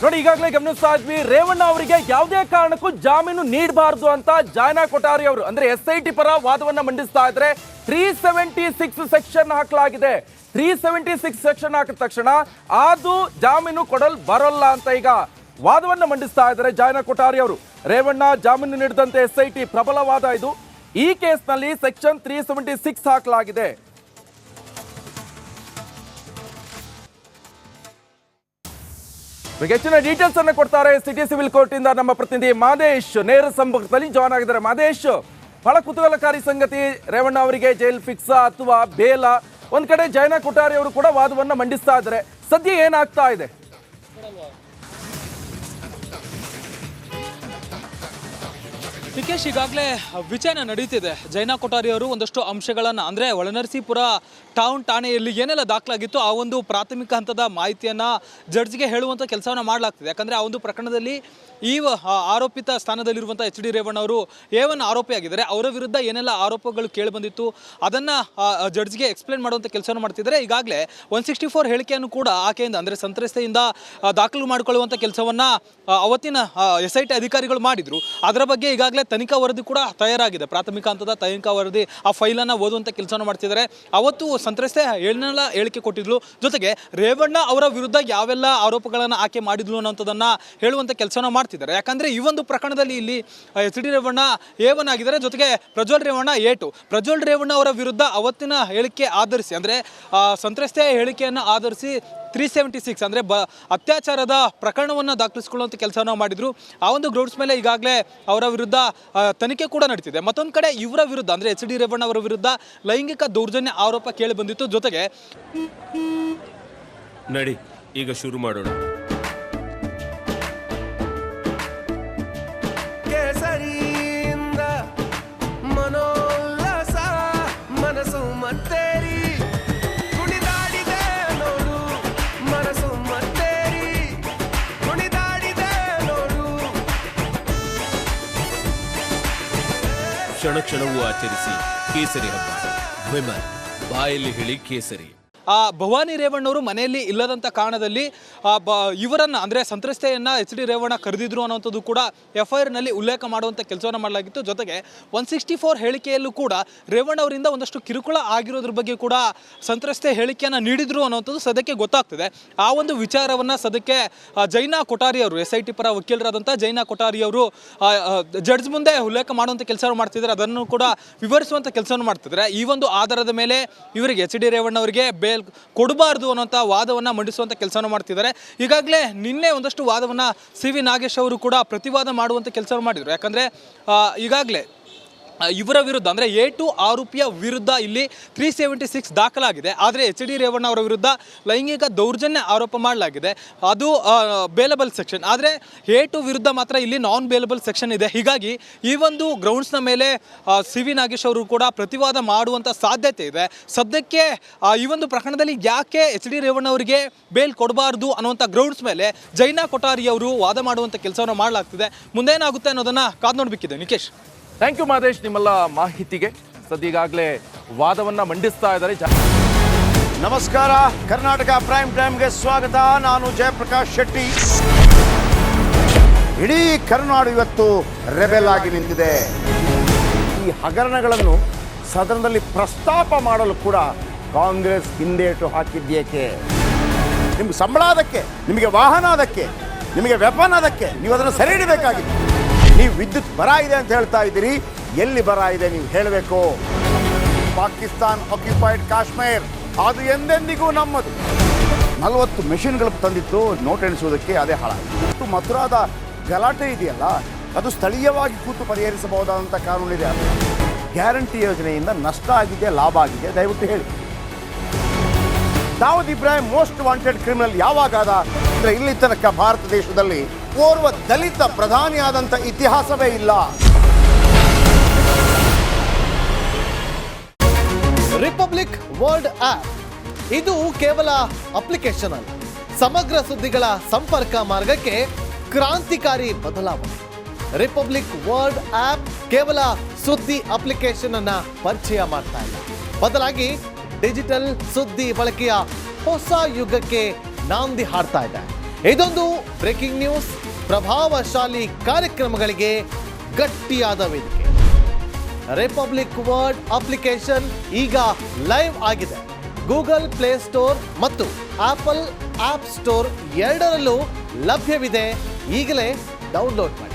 ನೋಡಿ, ಈಗಾಗಲೇ ಗಮನಿಸ್ತಾ ಇದ್ವಿ, ರೇವಣ್ಣ ಅವರಿಗೆ ಯಾವುದೇ ಕಾರಣಕ್ಕೂ ಜಾಮೀನು ನೀಡಬಾರದು ಅಂತ ಜಯನಾ ಕೊಠಾರಿ ಅವರು ಅಂದ್ರೆ SIT ಪರ ವಾದವನ್ನ ಮಂಡಿಸ್ತಾ ಇದ್ರೆ 376 ಸೆಕ್ಷನ್ ಹಾಕಲಾಗಿದೆ. 376 ಸೆಕ್ಷನ್ ಹಾಕಿದ ತಕ್ಷಣ ಅದು ಜಾಮೀನು ಕೊಡಲು ಬರೋಲ್ಲ ಅಂತ ಈಗ ವಾದವನ್ನ ಮಂಡಿಸ್ತಾ ಇದ್ದಾರೆ ಜಯನಾ ಕೊಠಾರಿ ಅವರು. ರೇವಣ್ಣ ಜಾಮೀನು ನೀಡಿದಂತೆ SIT ಪ್ರಬಲ ವಾದ ಇದು. ಈ ಕೇಸ್ನಲ್ಲಿ ಸೆಕ್ಷನ್ 376 ಹಾಕಲಾಗಿದೆ. ಹೆಚ್ಚಿನ ಡೀಟೇಲ್ಸ್ ಅನ್ನು ಕೊಡ್ತಾರೆ ಸಿಟಿ ಸಿವಿಲ್ ಕೋರ್ಟ್ ಇಂದ ನಮ್ಮ ಪ್ರತಿನಿಧಿ ಮಾದೇಶ್ ನೇರ ಸಂಪರ್ಕದಲ್ಲಿ ಜಾಯ್ನ್ ಆಗಿದ್ದಾರೆ. ಮಾದೇಶ್, ಬಹಳ ಕುತೂಹಲಕಾರಿ ಸಂಗತಿ, ರೇವಣ್ಣ ಅವರಿಗೆ ಜೈಲ್ ಫಿಕ್ಸ್ ಅಥವಾ ಬೇಲ? ಒಂದ್ ಕಡೆ ಜಯನಾ ಕೊಠಾರಿ ಅವರು ಕೂಡ ವಾದವನ್ನ ಮಂಡಿಸ್ತಾ ಇದ್ದಾರೆ. ಸದ್ಯ ಏನಾಗ್ತಾ ಇದೆ? ನಿಕೇಶ್, ಈಗಾಗಲೇ ವಿಚಾರಣೆ ನಡೀತಿದೆ. ಜಯನಾ ಕೊಠಾರಿ ಅವರು ಒಂದಷ್ಟು ಅಂಶಗಳನ್ನು ಅಂದರೆ ಒಳನರಸೀಪುರ ಟೌನ್ ಠಾಣೆಯಲ್ಲಿ ಏನೆಲ್ಲ ದಾಖಲಾಗಿತ್ತು ಆ ಒಂದು ಪ್ರಾಥಮಿಕ ಹಂತದ ಮಾಹಿತಿಯನ್ನು ಜಡ್ಜ್ಗೆ ಹೇಳುವಂಥ ಕೆಲಸವನ್ನು ಮಾಡಲಾಗ್ತಿದೆ. ಯಾಕಂದರೆ ಆ ಒಂದು ಪ್ರಕರಣದಲ್ಲಿ ಈ ಆರೋಪಿತ ಸ್ಥಾನದಲ್ಲಿರುವಂಥ HD ರೇವಣ್ಣ ಅವರು A1 ಆರೋಪಿಯಾಗಿದ್ದಾರೆ. ಅವರ ವಿರುದ್ಧ ಏನೆಲ್ಲ ಆರೋಪಗಳು ಕೇಳಿಬಂದಿತ್ತು ಅದನ್ನು ಜಡ್ಜ್ಗೆ ಎಕ್ಸ್ಪ್ಲೇನ್ ಮಾಡುವಂಥ ಕೆಲಸವನ್ನು ಮಾಡ್ತಿದ್ದಾರೆ. ಈಗಾಗಲೇ 164 ಹೇಳಿಕೆಯನ್ನು ಕೂಡ ಆಕೆಯಿಂದ ಅಂದರೆ ಸಂತ್ರಸ್ತೆಯಿಂದ ದಾಖಲು ಮಾಡಿಕೊಳ್ಳುವಂಥ ಕೆಲಸವನ್ನು ಅವತ್ತಿನ SIT ಅಧಿಕಾರಿಗಳು ಮಾಡಿದರು. ಅದರ ಬಗ್ಗೆ ಈಗಾಗಲೇ ತನಿಖಾ ವರದಿ ಕೂಡ ತಯಾರಾಗಿದೆ. ಪ್ರಾಥಮಿಕ ಹಂತದ ತನಿಖಾ ವರದಿ ಆ ಫೈಲನ್ನು ಓದುವಂಥ ಕೆಲಸವನ್ನು ಮಾಡ್ತಿದ್ದಾರೆ. ಅವತ್ತು ಸಂತ್ರಸ್ತೆ ಏನೆಲ್ಲ ಹೇಳಿಕೆ ಕೊಟ್ಟಿದ್ಲು, ಜೊತೆಗೆ ರೇವಣ್ಣ ಅವರ ವಿರುದ್ಧ ಯಾವೆಲ್ಲ ಆರೋಪಗಳನ್ನು ಆಕೆ ಮಾಡಿದ್ಲು ಅನ್ನೋಂಥದ್ದನ್ನು ಹೇಳುವಂಥ ಕೆಲಸವನ್ನು ಮಾಡ್ತಿದ್ದಾರೆ. ಯಾಕಂದರೆ ಈ ಒಂದು ಪ್ರಕರಣದಲ್ಲಿ ಇಲ್ಲಿ HD ರೇವಣ್ಣ A1 ಆಗಿದ್ದಾರೆ, ಜೊತೆಗೆ ಪ್ರಜ್ವಲ್ ರೇವಣ್ಣ A2. ಪ್ರಜ್ವಲ್ ರೇವಣ್ಣ ಅವರ ವಿರುದ್ಧ ಅವತ್ತಿನ ಹೇಳಿಕೆ ಆಧರಿಸಿ ಅಂದರೆ ಸಂತ್ರಸ್ತೆಯ ಹೇಳಿಕೆಯನ್ನು ಆಧರಿಸಿ 376 ಅಂದರೆ ಅತ್ಯಾಚಾರದ ಪ್ರಕರಣವನ್ನು ದಾಖಲಿಸಿಕೊಳ್ಳುವಂಥ ಕೆಲಸವನ್ನು ಮಾಡಿದರು. ಆ ಒಂದು ಗ್ರೌಂಡ್ಸ್ ಮೇಲೆ ಈಗಾಗಲೇ ಅವರ ವಿರುದ್ಧ ತನಿಖೆ ಕೂಡ ನಡೀತಿದೆ. ಮತ್ತೊಂದು ಕಡೆ ಇವರ ವಿರುದ್ಧ ಅಂದರೆ HD ರೇವಣ್ಣ ಅವರ ವಿರುದ್ಧ ಲೈಂಗಿಕ ದೌರ್ಜನ್ಯ ಆರೋಪ ಕೇಳಿ ಬಂದಿತ್ತು. ಜೊತೆಗೆ ನಡಿ ಈಗ ಶುರು ಮಾಡೋಣ. ಕೇಸರಿಯಿಂದ ಮನೋಲ್ಲಾಸ ಮನಸ್ಸು ಮತ್ತೇರಿ ಕುಣಿದಾಡಿದೆ ನೋಡು, ಮನಸ್ಸು ಮತ್ತೇರಿ ಕುಣಿದಾಡಿದೆ ನೋಡು. ಕ್ಷಣ ಕ್ಷಣವೂ ಆಚರಿಸಿ ಕೇಸರಿ ಹಬ್ಬ. ವಿಮಲ್ ಬಾಯಲ್ಲಿ ಹೇಳಿ ಕೇಸರಿ. ಭವಾನಿ ರೇವಣ್ಣವರು ಮನೆಯಲ್ಲಿ ಇಲ್ಲದಂಥ ಕಾರಣದಲ್ಲಿ ಇವರನ್ನು ಅಂದರೆ ಸಂತ್ರಸ್ತೆಯನ್ನು HD ರೇವಣ್ಣ ಕರೆದಿದ್ರು ಅನ್ನೋಂಥದ್ದು ಕೂಡ FIR-ನಲ್ಲಿ ಉಲ್ಲೇಖ ಮಾಡುವಂಥ ಕೆಲಸವನ್ನು ಮಾಡಲಾಗಿತ್ತು. ಜೊತೆಗೆ 164 ಹೇಳಿಕೆಯಲ್ಲೂ ಕೂಡ ರೇವಣ್ಣ ಅವರಿಂದ ಒಂದಷ್ಟು ಕಿರುಕುಳ ಆಗಿರೋದ್ರ ಬಗ್ಗೆ ಕೂಡ ಸಂತ್ರಸ್ತೆ ಹೇಳಿಕೆಯನ್ನು ನೀಡಿದ್ರು ಅನ್ನೋಂಥದ್ದು ಸದ್ಯಕ್ಕೆ ಗೊತ್ತಾಗ್ತದೆ. ಆ ಒಂದು ವಿಚಾರವನ್ನು ಸದ್ಯಕ್ಕೆ ಜಯನಾ ಕೊಠಾರಿ ಅವರು SIT ಪರ ವಕೀಲರಾದಂಥ ಜಯನಾ ಕೊಠಾರಿ ಅವರು ಜಡ್ಜ್ ಮುಂದೆ ಉಲ್ಲೇಖ ಮಾಡುವಂಥ ಕೆಲಸ ಮಾಡ್ತಿದ್ದಾರೆ. ಅದನ್ನು ಕೂಡ ವಿವರಿಸುವಂಥ ಕೆಲಸವನ್ನು ಮಾಡ್ತಿದ್ದಾರೆ. ಈ ಒಂದು ಆಧಾರದ ಮೇಲೆ ಇವರಿಗೆ HD ರೇವಣ್ಣ ಅವರಿಗೆ ಬೇಲ್ ಕೊಡಬಾರದು ಅನ್ನೋಂಥ ವಾದವನ್ನು ಮಂಡಿಸುವಂಥ ಕೆಲಸವನ್ನು ಮಾಡ್ತಿದ್ದಾರೆ. ಈಗಾಗಲೇ ನಿನ್ನೆ ಒಂದಷ್ಟು ವಾದವನ್ನು CV ನಾಗೇಶ್ ಅವರು ಕೂಡ ಪ್ರತಿವಾದ ಮಾಡುವಂಥ ಕೆಲಸವನ್ನು ಮಾಡಿದರು. ಯಾಕಂದರೆ ಈಗಾಗಲೇ ಇವರ ವಿರುದ್ಧ ಅಂದರೆ A2 ಆರೋಪಿಯ ವಿರುದ್ಧ ಇಲ್ಲಿ 376 ದಾಖಲಾಗಿದೆ. ಆದರೆ HD ರೇವಣ್ಣ ಅವರ ವಿರುದ್ಧ ಲೈಂಗಿಕ ದೌರ್ಜನ್ಯ ಆರೋಪ ಮಾಡಲಾಗಿದೆ. ಅದು ಬೇಲಬಲ್ ಸೆಕ್ಷನ್. ಆದರೆ A2 ವಿರುದ್ಧ ಮಾತ್ರ ಇಲ್ಲಿ ನಾನ್ ಬೇಲಬಲ್ ಸೆಕ್ಷನ್ ಇದೆ. ಹೀಗಾಗಿ ಈ ಒಂದು ಗ್ರೌಂಡ್ಸ್ನ ಮೇಲೆ CV ನಾಗೇಶ್ ಅವರು ಕೂಡ ಪ್ರತಿವಾದ ಮಾಡುವಂಥ ಸಾಧ್ಯತೆ ಇದೆ. ಸದ್ಯಕ್ಕೆ ಈ ಒಂದು ಪ್ರಕರಣದಲ್ಲಿ ಯಾಕೆ HD ರೇವಣ್ಣ ಅವರಿಗೆ ಬೇಲ್ ಕೊಡಬಾರ್ದು ಅನ್ನುವಂಥ ಗ್ರೌಂಡ್ಸ್ ಮೇಲೆ ಜಯನಾ ಕೊಠಾರಿ ಅವರು ವಾದ ಮಾಡುವಂಥ ಕೆಲಸವನ್ನು ಮಾಡಲಾಗ್ತಿದೆ. ಮುಂದೇನಾಗುತ್ತೆ ಅನ್ನೋದನ್ನು ಕಾದು ನೋಡಬೇಕಿದೆ. ನಿಕೇಶ್, ಥ್ಯಾಂಕ್ ಯು ಮಾದೇಶ್ ನಿಮ್ಮೆಲ್ಲ ಮಾಹಿತಿಗೆ. ಸದ್ಯ ಈಗಾಗಲೇ ವಾದವನ್ನ ಮಂಡಿಸ್ತಾ ಇದ್ದಾರೆ. ನಮಸ್ಕಾರ, ಕರ್ನಾಟಕ ಪ್ರೈಮ್ ಟೈಮ್ಗೆ ಸ್ವಾಗತ. ನಾನು ಜಯಪ್ರಕಾಶ್ ಶೆಟ್ಟಿ. ಇಡೀ ಕರ್ನಾಡು ಇವತ್ತು ರೆಬೆಲ್ ಆಗಿ ನಿಂತಿದೆ. ಈ ಹಗರಣಗಳನ್ನು ಸದನದಲ್ಲಿ ಪ್ರಸ್ತಾಪ ಮಾಡಲು ಕೂಡ ಕಾಂಗ್ರೆಸ್ ಹಿಂದೇಟು ಹಾಕಿದ್ದೇಕೆ? ನಿಮ್ಗೆ ಸಂಬಳ ಅದಕ್ಕೆ, ನಿಮಗೆ ವಾಹನ ಅದಕ್ಕೆ, ನಿಮಗೆ ವೆಪನ್ ಅದಕ್ಕೆ, ನೀವು ಅದನ್ನು ಸೆರೆ ಹಿಡಿಬೇಕಾಗಿತ್ತು. ನೀವು ವಿದ್ಯುತ್ ಬರ ಇದೆ ಅಂತ ಹೇಳ್ತಾ ಇದ್ದೀರಿ, ಎಲ್ಲಿ ಬರ ಇದೆ ನೀವು ಹೇಳಬೇಕು. ಪಾಕಿಸ್ತಾನ್ ಆಕ್ಯುಪೈಡ್ ಕಾಶ್ಮೀರ್ ಅದು ಎಂದೆಂದಿಗೂ ನಮ್ಮದು. 40 ಮೆಷಿನ್ಗಳು ತಂದಿತ್ತು ನೋಟ್ ಎಣಿಸುವುದಕ್ಕೆ, ಅದೇ ಹಾಳಾಯಿತು. ಮಥುರಾದ ಗಲಾಟೆ ಇದೆಯಲ್ಲ, ಅದು ಸ್ಥಳೀಯವಾಗಿ ಕೂತು ಪರಿಹರಿಸಬಹುದಾದಂಥ ಕಾನೂನಿದೆ. ಗ್ಯಾರಂಟಿ ಯೋಜನೆಯಿಂದ ನಷ್ಟ ಆಗಿದೆ, ಲಾಭ ಆಗಿದೆ, ದಯವಿಟ್ಟು ಹೇಳಿ. Dawood Ibrahim most wanted criminal ಯಾವಾಗಾದ ಅಂದರೆ ಇಲ್ಲಿ ತನಕ ಭಾರತ ದೇಶದಲ್ಲಿ ಓರ್ವ ದಲಿತ ಪ್ರಧಾನಿಯಾದಂಥ ಇತಿಹಾಸವೇ ಇಲ್ಲ. ರಿಪಬ್ಲಿಕ್ ವರ್ಲ್ಡ್ ಆಪ್ ಇದು ಕೇವಲ ಅಪ್ಲಿಕೇಶನ್ ಅಲ್ಲ, ಸಮಗ್ರ ಸುದ್ದಿಗಳ ಸಂಪರ್ಕ ಮಾರ್ಗಕ್ಕೆ ಕ್ರಾಂತಿಕಾರಿ ಬದಲಾವಣೆ. ರಿಪಬ್ಲಿಕ್ ವರ್ಲ್ಡ್ ಆಪ್ ಕೇವಲ ಸುದ್ದಿ ಅಪ್ಲಿಕೇಶನ್ ಅನ್ನ ಪರಿಚಯ ಮಾಡ್ತಾ ಇಲ್ಲ, ಬದಲಾಗಿ ಡಿಜಿಟಲ್ ಸುದ್ದಿ ಬಳಕೆಯ ಹೊಸ ಯುಗಕ್ಕೆ ನಾಂದಿ ಹಾಡ್ತಾ ಇದೆ. ಇದೊಂದು ಬ್ರೇಕಿಂಗ್ ನ್ಯೂಸ್, ಪ್ರಭಾವಶಾಲಿ ಕಾರ್ಯಕ್ರಮಗಳಿಗೆ ಗಟ್ಟಿಯಾದ ವೇದಿಕೆ. ರಿಪಬ್ಲಿಕ್ ವರ್ಡ್ ಅಪ್ಲಿಕೇಶನ್ ಈಗ ಲೈವ್ ಆಗಿದೆ. ಗೂಗಲ್ ಪ್ಲೇಸ್ಟೋರ್ ಮತ್ತು ಆಪಲ್ ಆಪ್ ಸ್ಟೋರ್ ಎರಡರಲ್ಲೂ ಲಭ್ಯವಿದೆ. ಈಗಲೇ ಡೌನ್ಲೋಡ್ ಮಾಡಿ.